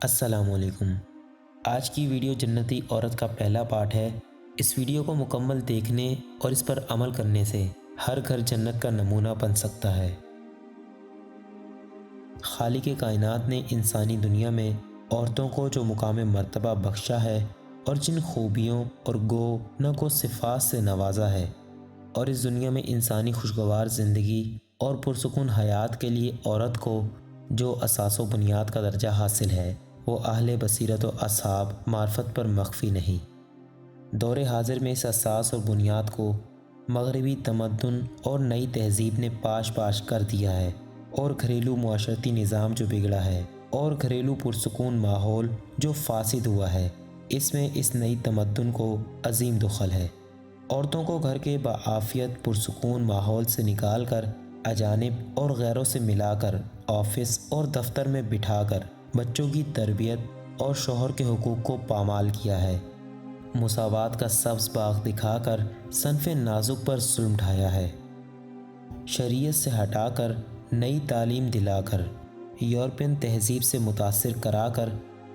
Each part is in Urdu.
السلام علیکم۔ آج کی ویڈیو جنتی عورت کا پہلا پارٹ ہے۔ اس ویڈیو کو مکمل دیکھنے اور اس پر عمل کرنے سے ہر گھر جنت کا نمونہ بن سکتا ہے۔ خالق کائنات نے انسانی دنیا میں عورتوں کو جو مقام مرتبہ بخشا ہے اور جن خوبیوں اور گو کو صفات سے نوازا ہے، اور اس دنیا میں انسانی خوشگوار زندگی اور پرسکون حیات کے لیے عورت کو جو اساس و بنیاد کا درجہ حاصل ہے، وہ اہل بصیرت و اصحاب معرفت پر مخفی نہیں۔ دور حاضر میں اس اساس اور بنیاد کو مغربی تمدن اور نئی تہذیب نے پاش کر دیا ہے، اور گھریلو معاشرتی نظام جو بگڑا ہے اور گھریلو پرسکون ماحول جو فاسد ہوا ہے، اس میں اس نئی تمدن کو عظیم دخل ہے۔ عورتوں کو گھر کے بعافیت پرسکون ماحول سے نکال کر اجانب اور غیروں سے ملا کر آفس اور دفتر میں بٹھا کر بچوں کی تربیت اور شوہر کے حقوق کو پامال کیا ہے۔ مساوات کا سبز باغ دکھا کر صنف نازک پر ظلم ڈھایا ہے۔ شریعت سے ہٹا کر نئی تعلیم دلا کر یورپین تہذیب سے متاثر کرا کر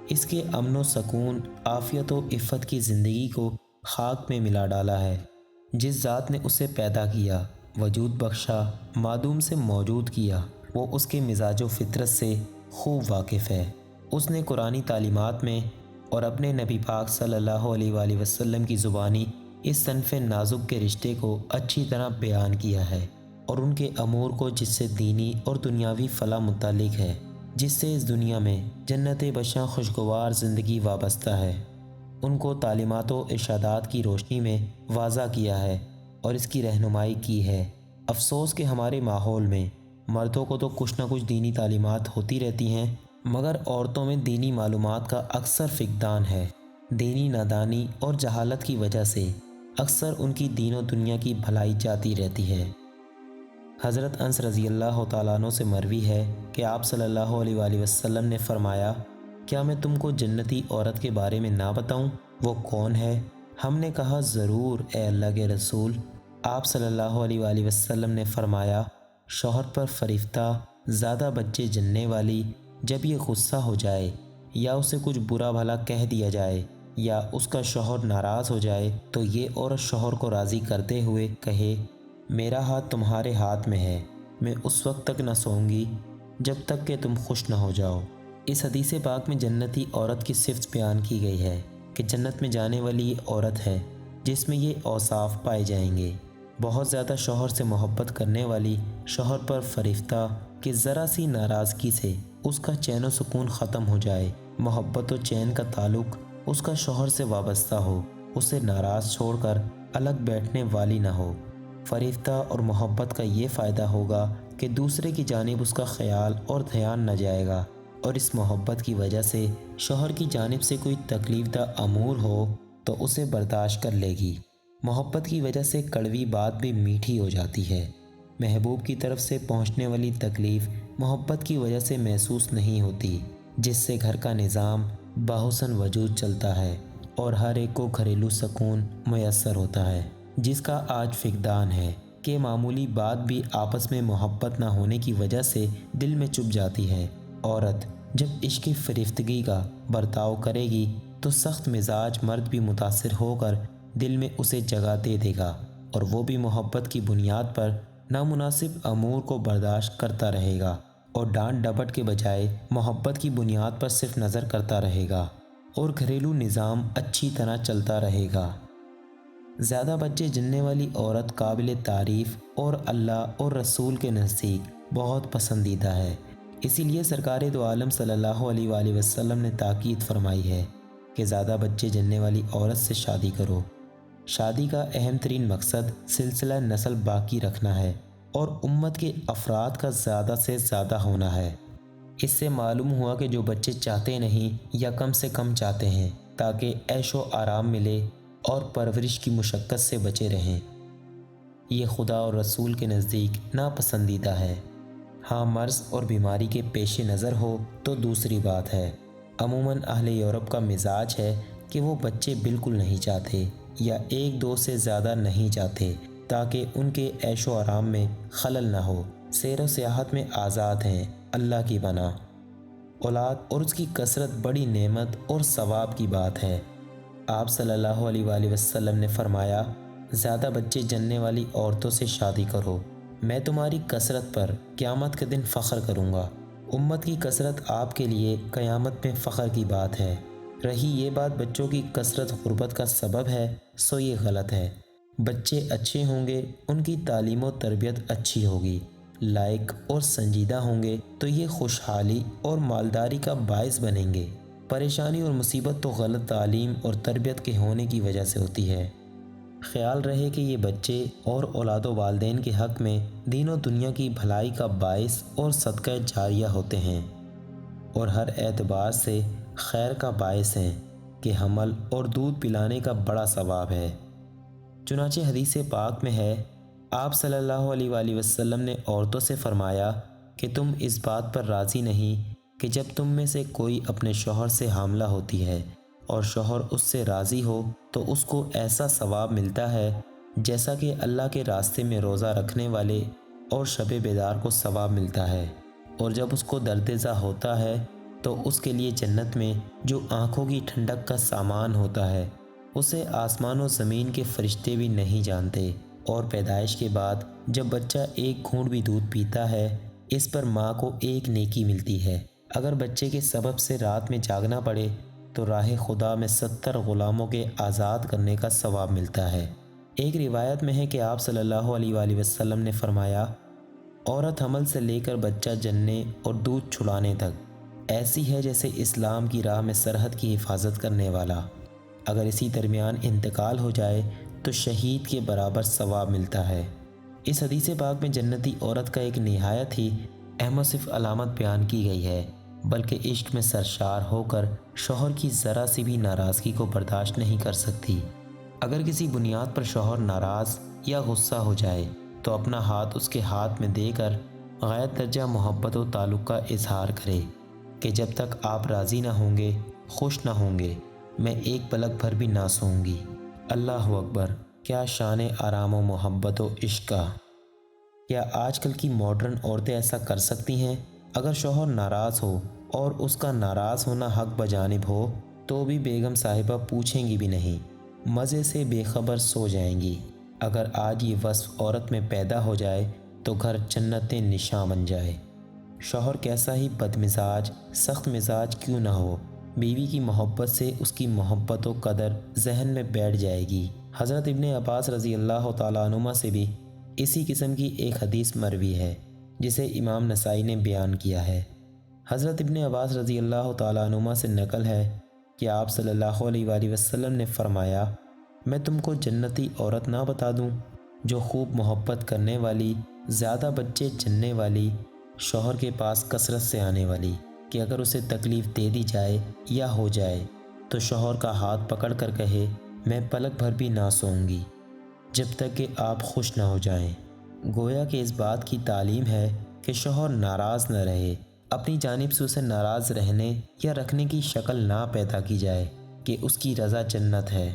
اس کے امن و سکون، عافیت و عفت کی زندگی کو خاک میں ملا ڈالا ہے۔ جس ذات نے اسے پیدا کیا، وجود بخشا، معدوم سے موجود کیا، وہ اس کے مزاج و فطرت سے خوب واقف ہے۔ اس نے قرآنی تعلیمات میں اور اپنے نبی پاک صلی اللہ علیہ وآلہ وسلم کی زبانی اس صنف نازک کے رشتے کو اچھی طرح بیان کیا ہے، اور ان کے امور کو جس سے دینی اور دنیاوی فلاح متعلق ہے، جس سے اس دنیا میں جنت بشاں خوشگوار زندگی وابستہ ہے، ان کو تعلیمات و ارشادات کی روشنی میں واضح کیا ہے اور اس کی رہنمائی کی ہے۔ افسوس کہ ہمارے ماحول میں مردوں کو تو کچھ نہ کچھ دینی تعلیمات ہوتی رہتی ہیں، مگر عورتوں میں دینی معلومات کا اکثر فقدان ہے۔ دینی نادانی اور جہالت کی وجہ سے اکثر ان کی دین و دنیا کی بھلائی جاتی رہتی ہے۔ حضرت انس رضی اللہ تعالیٰ عنہ سے مروی ہے کہ آپ صلی اللہ علیہ وآلہ وسلم نے فرمایا، کیا میں تم کو جنتی عورت کے بارے میں نہ بتاؤں؟ وہ کون ہے؟ ہم نے کہا، ضرور اے اللہ کے رسول۔ آپ صلی اللہ علیہ وآلہ وسلم نے فرمایا، شوہر پر فریفتہ، زیادہ بچے جننے والی، جب یہ غصہ ہو جائے یا اسے کچھ برا بھلا کہہ دیا جائے یا اس کا شوہر ناراض ہو جائے تو یہ عورت شوہر کو راضی کرتے ہوئے کہے، میرا ہاتھ تمہارے ہاتھ میں ہے، میں اس وقت تک نہ سوؤں گی جب تک کہ تم خوش نہ ہو جاؤ۔ اس حدیث پاک میں جنتی عورت کی صفت بیان کی گئی ہے کہ جنت میں جانے والی یہ عورت ہے جس میں یہ اوصاف پائے جائیں گے: بہت زیادہ شوہر سے محبت کرنے والی، شوہر پر فریفتہ کہ ذرا سی ناراضگی سے اس کا چین و سکون ختم ہو جائے، محبت و چین کا تعلق اس کا شوہر سے وابستہ ہو، اسے ناراض چھوڑ کر الگ بیٹھنے والی نہ ہو۔ فریفتہ اور محبت کا یہ فائدہ ہوگا کہ دوسرے کی جانب اس کا خیال اور دھیان نہ جائے گا، اور اس محبت کی وجہ سے شوہر کی جانب سے کوئی تکلیف دہ امور ہو تو اسے برداشت کر لے گی۔ محبت کی وجہ سے کڑوی بات بھی میٹھی ہو جاتی ہے۔ محبوب کی طرف سے پہنچنے والی تکلیف محبت کی وجہ سے محسوس نہیں ہوتی، جس سے گھر کا نظام بحسن وجود چلتا ہے اور ہر ایک کو گھریلو سکون میسر ہوتا ہے، جس کا آج فقدان ہے کہ معمولی بات بھی آپس میں محبت نہ ہونے کی وجہ سے دل میں چبھ جاتی ہے۔ عورت جب عشق فریفتگی کا برتاؤ کرے گی تو سخت مزاج مرد بھی متاثر ہو کر دل میں اسے جگہ دے دے گا، اور وہ بھی محبت کی بنیاد پر نامناسب امور کو برداشت کرتا رہے گا، اور ڈانٹ ڈپٹ کے بجائے محبت کی بنیاد پر صرف نظر کرتا رہے گا، اور گھریلو نظام اچھی طرح چلتا رہے گا۔ زیادہ بچے جننے والی عورت قابل تعریف اور اللہ اور رسول کے نزدیک بہت پسندیدہ ہے۔ اسی لیے سرکار دو عالم صلی اللہ علیہ وآلہ وسلم نے تاکید فرمائی ہے کہ زیادہ بچے جننے والی عورت سے شادی کرو۔ شادی کا اہم ترین مقصد سلسلہ نسل باقی رکھنا ہے اور امت کے افراد کا زیادہ سے زیادہ ہونا ہے۔ اس سے معلوم ہوا کہ جو بچے چاہتے نہیں یا کم سے کم چاہتے ہیں تاکہ عیش و آرام ملے اور پرورش کی مشقت سے بچے رہیں، یہ خدا اور رسول کے نزدیک ناپسندیدہ ہے۔ ہاں، مرض اور بیماری کے پیش نظر ہو تو دوسری بات ہے۔ عموماً اہل یورپ کا مزاج ہے کہ وہ بچے بالکل نہیں چاہتے یا ایک دو سے زیادہ نہیں چاہتے تاکہ ان کے عیش و آرام میں خلل نہ ہو، سیر و سیاحت میں آزاد ہیں، اللہ کی پناہ۔ اولاد اور اس کی کثرت بڑی نعمت اور ثواب کی بات ہے۔ آپ صلی اللہ علیہ وآلہ وسلم نے فرمایا، زیادہ بچے جننے والی عورتوں سے شادی کرو، میں تمہاری کثرت پر قیامت کے دن فخر کروں گا۔ امت کی کثرت آپ کے لیے قیامت میں فخر کی بات ہے۔ رہی یہ بات بچوں کی کثرت غربت کا سبب ہے، سو یہ غلط ہے۔ بچے اچھے ہوں گے، ان کی تعلیم و تربیت اچھی ہوگی، لائق اور سنجیدہ ہوں گے تو یہ خوشحالی اور مالداری کا باعث بنیں گے۔ پریشانی اور مصیبت تو غلط تعلیم اور تربیت کے ہونے کی وجہ سے ہوتی ہے۔ خیال رہے کہ یہ بچے اور اولاد و والدین کے حق میں دین و دنیا کی بھلائی کا باعث اور صدقہ جاریہ ہوتے ہیں، اور ہر اعتبار سے خیر کا باعث ہیں کہ حمل اور دودھ پلانے کا بڑا ثواب ہے۔ چنانچہ حدیث پاک میں ہے، آپ صلی اللہ علیہ وآلہ وسلم نے عورتوں سے فرمایا کہ تم اس بات پر راضی نہیں کہ جب تم میں سے کوئی اپنے شوہر سے حاملہ ہوتی ہے اور شوہر اس سے راضی ہو تو اس کو ایسا ثواب ملتا ہے جیسا کہ اللہ کے راستے میں روزہ رکھنے والے اور شب بیدار کو ثواب ملتا ہے، اور جب اس کو درد ذہ ہوتا ہے تو اس کے لیے جنت میں جو آنکھوں کی ٹھنڈک کا سامان ہوتا ہے اسے آسمان و زمین کے فرشتے بھی نہیں جانتے، اور پیدائش کے بعد جب بچہ ایک گھونٹ بھی دودھ پیتا ہے اس پر ماں کو ایک نیکی ملتی ہے۔ اگر بچے کے سبب سے رات میں جاگنا پڑے تو راہ خدا میں 70 غلاموں کے آزاد کرنے کا ثواب ملتا ہے۔ ایک روایت میں ہے کہ آپ صلی اللہ علیہ وآلہ وسلم نے فرمایا، عورت حمل سے لے کر بچہ جننے اور دودھ چھڑانے تک ایسی ہے جیسے اسلام کی راہ میں سرحد کی حفاظت کرنے والا۔ اگر اسی درمیان انتقال ہو جائے تو شہید کے برابر ثواب ملتا ہے۔ اس حدیث پاک میں جنتی عورت کا ایک نہایت ہی اہم و صرف علامت بیان کی گئی ہے، بلکہ عشق میں سرشار ہو کر شوہر کی ذرا سی بھی ناراضگی کو برداشت نہیں کر سکتی۔ اگر کسی بنیاد پر شوہر ناراض یا غصہ ہو جائے تو اپنا ہاتھ اس کے ہاتھ میں دے کر غایت درجہ محبت و تعلق کا اظہار کرے کہ جب تک آپ راضی نہ ہوں گے، خوش نہ ہوں گے، میں ایک پلک بھر بھی نہ سوؤں گی۔ اللہ اکبر! کیا شان آرام و محبت و عشق کا! کیا آج کل کی ماڈرن عورتیں ایسا کر سکتی ہیں؟ اگر شوہر ناراض ہو اور اس کا ناراض ہونا حق بجانب ہو تو بھی بیگم صاحبہ پوچھیں گی بھی نہیں، مزے سے بے خبر سو جائیں گی۔ اگر آج یہ وصف عورت میں پیدا ہو جائے تو گھر جنت نشاں بن جائے۔ شوہر کیسا ہی بد مزاج، سخت مزاج کیوں نہ ہو، بیوی کی محبت سے اس کی محبت و قدر ذہن میں بیٹھ جائے گی۔ حضرت ابن عباس رضی اللہ تعالیٰ عنہما سے بھی اسی قسم کی ایک حدیث مروی ہے جسے امام نسائی نے بیان کیا ہے۔ حضرت ابن عباس رضی اللہ تعالیٰ عنہما سے نقل ہے کہ آپ صلی اللہ علیہ وآلہ وسلم نے فرمایا، میں تم کو جنتی عورت نہ بتا دوں جو خوب محبت کرنے والی، زیادہ بچے جننے والی، شوہر کے پاس کثرت سے آنے والی، کہ اگر اسے تکلیف دے دی جائے یا ہو جائے تو شوہر کا ہاتھ پکڑ کر کہے، میں پلک بھر بھی نہ سوؤں گی جب تک کہ آپ خوش نہ ہو جائیں۔ گویا کہ اس بات کی تعلیم ہے کہ شوہر ناراض نہ رہے، اپنی جانب سے اسے ناراض رہنے یا رکھنے کی شکل نہ پیدا کی جائے کہ اس کی رضا جنت ہے۔